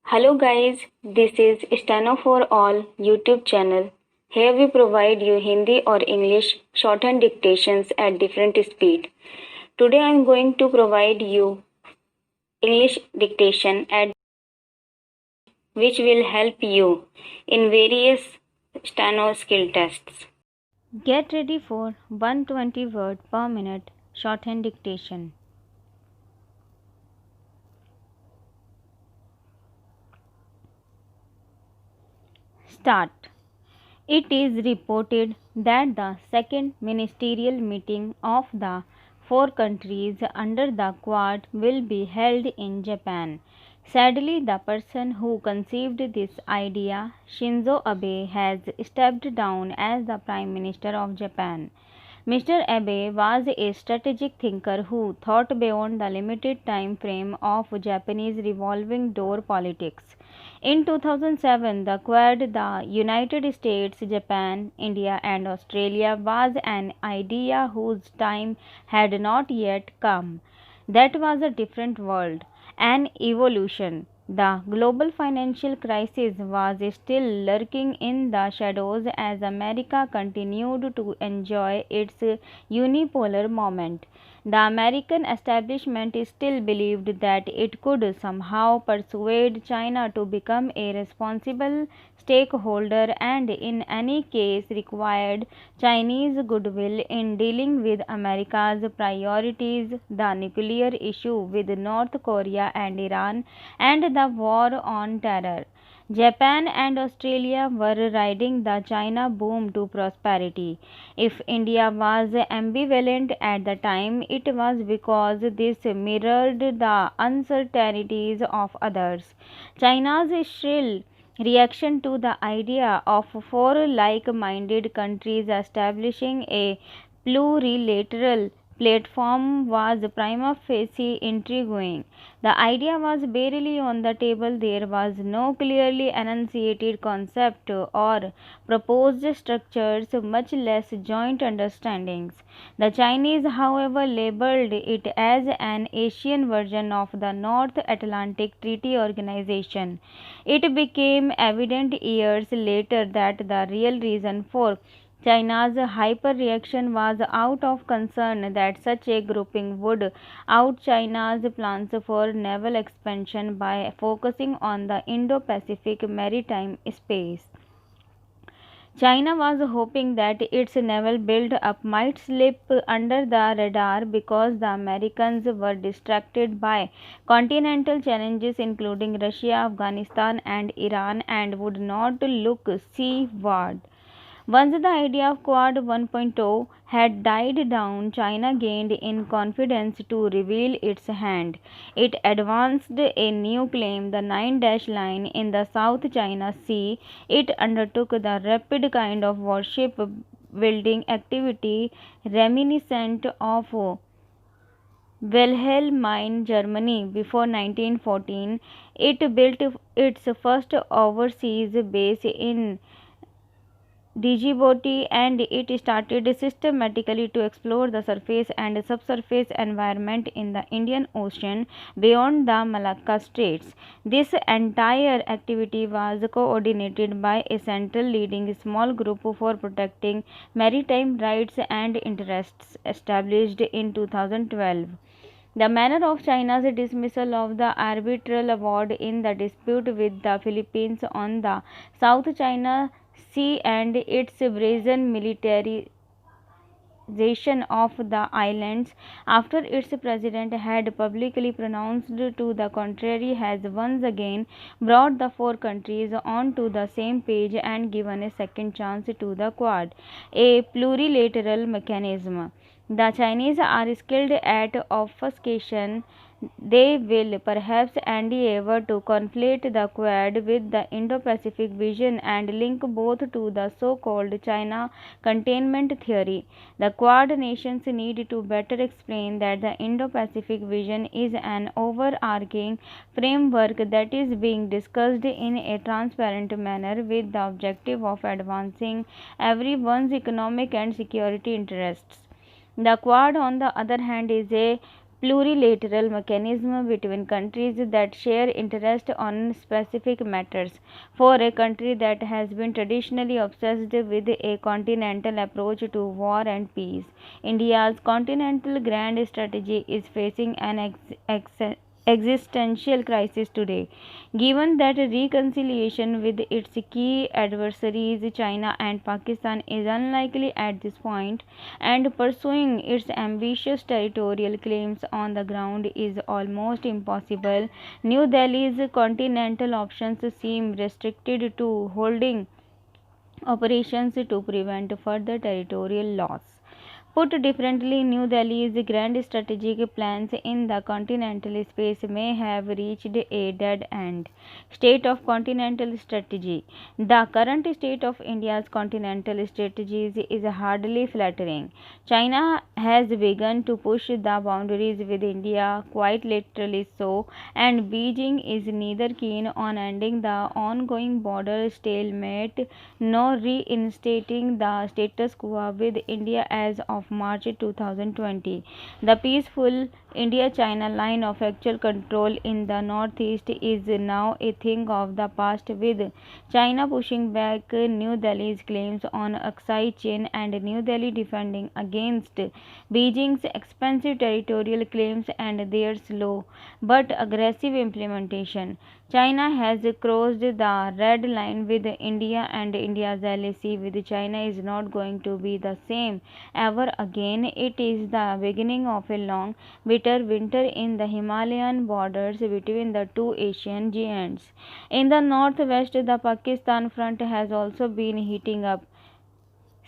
Hello guys, this is Steno for All YouTube channel. Here we provide you Hindi or English shorthand dictations at different speed. Today I am going to provide you English dictation at which will help you in various Steno skill tests. Get ready for 120 word per minute shorthand dictation. Start. It is reported that the second ministerial meeting of the four countries under the Quad will be held in Japan. Sadly, the person who conceived this idea, Shinzo Abe, has stepped down as the Prime Minister of Japan. Mr. Abe was a strategic thinker who thought beyond the limited time frame of Japanese revolving door politics. In 2007, the Quad, the United States, Japan, India, and Australia, was an idea whose time had not yet come. That was a different world, an evolution. The global financial crisis was still lurking in the shadows as America continued to enjoy its unipolar moment. The American establishment still believed that it could somehow persuade China to become a responsible stakeholder and, in any case, required Chinese goodwill in dealing with America's priorities, the nuclear issue with North Korea and Iran, and the war on terror. Japan and Australia were riding the China boom to prosperity. If India was ambivalent at the time, it was because this mirrored the uncertainties of others. China's shrill reaction to the idea of four like minded countries establishing a plurilateral platform was prima facie intriguing. The idea was barely on the table. There was no clearly enunciated concept or proposed structures, much less joint understandings. The Chinese, however, labeled it as an Asian version of the North Atlantic Treaty Organization. It became evident years later that the real reason for China's hyper-reaction was out of concern that such a grouping would out China's plans for naval expansion by focusing on the Indo-Pacific maritime space. China was hoping that its naval build-up might slip under the radar because the Americans were distracted by continental challenges including Russia, Afghanistan, and Iran and would not look seaward. Once the idea of Quad 1.0 had died down, China gained in confidence to reveal its hand. It advanced a new claim, the Nine Dash Line in the South China Sea. It undertook the rapid kind of warship building activity reminiscent of Wilhelmine Germany before 1914. It built its first overseas base in Djibouti and it started systematically to explore the surface and subsurface environment in the Indian Ocean beyond the Malacca Straits. This entire activity was coordinated by a central leading small group for protecting maritime rights and interests established in 2012. The manner of China's dismissal of the arbitral award in the dispute with the Philippines on the South China Sea and its brazen militarization of the islands after its president had publicly pronounced to the contrary has once again brought the four countries onto the same page and given a second chance to the Quad, a plurilateral mechanism. The Chinese are skilled at obfuscation. They will perhaps endeavour to conflate the Quad with the Indo-Pacific vision and link both to the so-called China containment theory. The Quad nations need to better explain that the Indo-Pacific vision is an overarching framework that is being discussed in a transparent manner with the objective of advancing everyone's economic and security interests. The Quad, on the other hand, is a plurilateral mechanism between countries that share interest on specific matters. For a country that has been traditionally obsessed with a continental approach to war and peace, India's continental grand strategy is facing an existential crisis today. Given that reconciliation with its key adversaries, China and Pakistan, is unlikely at this point, and pursuing its ambitious territorial claims on the ground is almost impossible, New Delhi's continental options seem restricted to holding operations to prevent further territorial loss. Put differently, New Delhi's grand strategic plans in the continental space may have reached a dead end state of continental strategy. The current state of India's continental strategies is hardly flattering. China has begun to push the boundaries with India, quite literally so, and Beijing is neither keen on ending the ongoing border stalemate nor reinstating the status quo with India as of March 2020. The peaceful India-China line of actual control in the northeast is now a thing of the past, with China pushing back New Delhi's claims on Aksai Chin and New Delhi defending against Beijing's expansive territorial claims and their slow but aggressive implementation. China has crossed the red line with India, and India's jealousy with China is not going to be the same ever again. It is the beginning of a long, bitter winter in the Himalayan borders between the two Asian giants. In the northwest, the Pakistan front has also been heating up.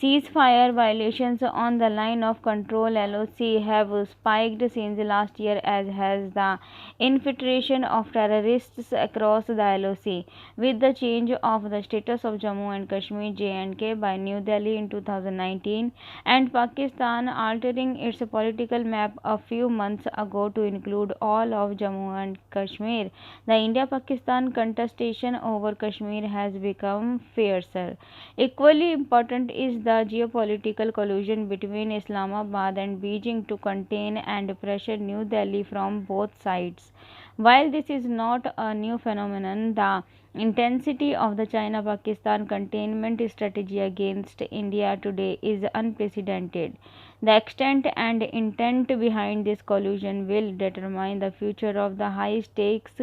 Ceasefire violations on the line of control (LOC) have spiked since last year, as has the infiltration of terrorists across the LOC. With the change of the status of Jammu and Kashmir (J&K) by New Delhi in 2019 and Pakistan altering its political map a few months ago to include all of Jammu and Kashmir, the India-Pakistan contestation over Kashmir has become fiercer. Equally important is the geopolitical collusion between Islamabad and Beijing to contain and pressure New Delhi from both sides. While this is not a new phenomenon, the intensity of the China-Pakistan containment strategy against India today is unprecedented. The extent and intent behind this collusion will determine the future of the high-stakes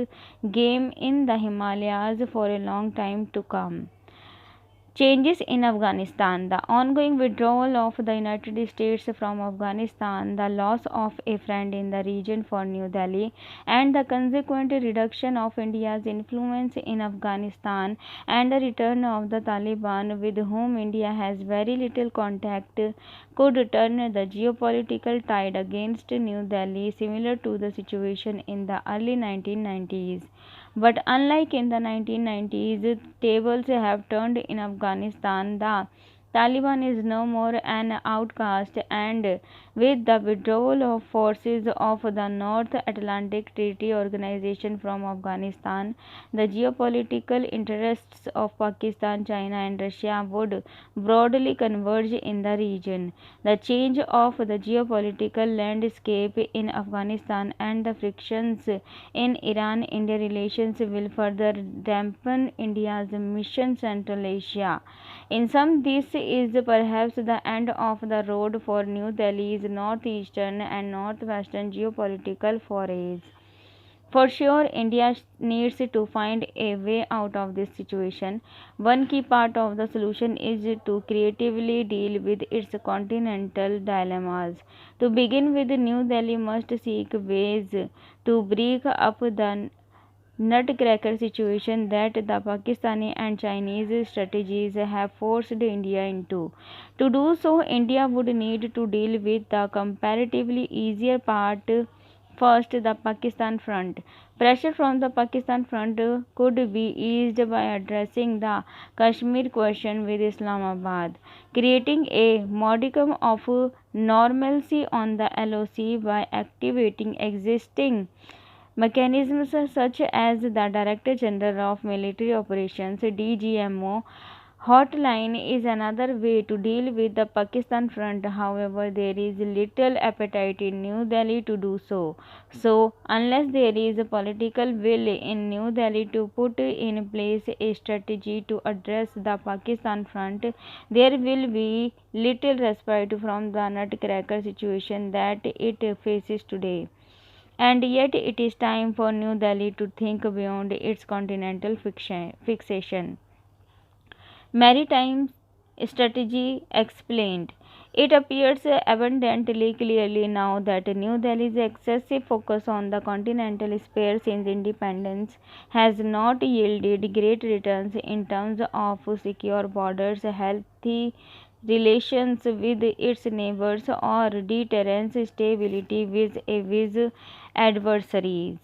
game in the Himalayas for a long time to come. Changes in Afghanistan. The ongoing withdrawal of the United States from Afghanistan, the loss of a friend in the region for New Delhi, and the consequent reduction of India's influence in Afghanistan, and the return of the Taliban, with whom India has very little contact, could turn the geopolitical tide against New Delhi, similar to the situation in the early 1990s. But unlike in the 1990s, tables have turned in Afghanistan. The Taliban is no more an outcast, and with the withdrawal of forces of the North Atlantic Treaty Organization from Afghanistan, the geopolitical interests of Pakistan, China, and Russia would broadly converge in the region. The change of the geopolitical landscape in Afghanistan and the frictions in Iran-India relations will further dampen India's mission Central Asia. In sum, this is perhaps the end of the road for New Delhi's northeastern and northwestern geopolitical forays. For sure, India needs to find a way out of this situation. One key part of the solution is to creatively deal with its continental dilemmas. To begin with, New Delhi must seek ways to break up the nutcracker situation that the Pakistani and Chinese strategies have forced India into. To do so, India would need to deal with the comparatively easier part first, the Pakistan front. Pressure from the Pakistan front could be eased by addressing the Kashmir question with Islamabad, creating a modicum of normalcy on the LOC by activating existing mechanisms such as the Director General of Military Operations (DGMO) hotline is another way to deal with the Pakistan front. However, there is little appetite in New Delhi to do so. So, unless there is a political will in New Delhi to put in place a strategy to address the Pakistan front, there will be little respite from the nutcracker situation that it faces today. And yet, it is time for New Delhi to think beyond its continental fixation. Maritime strategy explained. It appears abundantly clearly now that New Delhi's excessive focus on the continental sphere since independence has not yielded great returns in terms of secure borders, healthy relations with its neighbors, or deterrence stability with adversaries.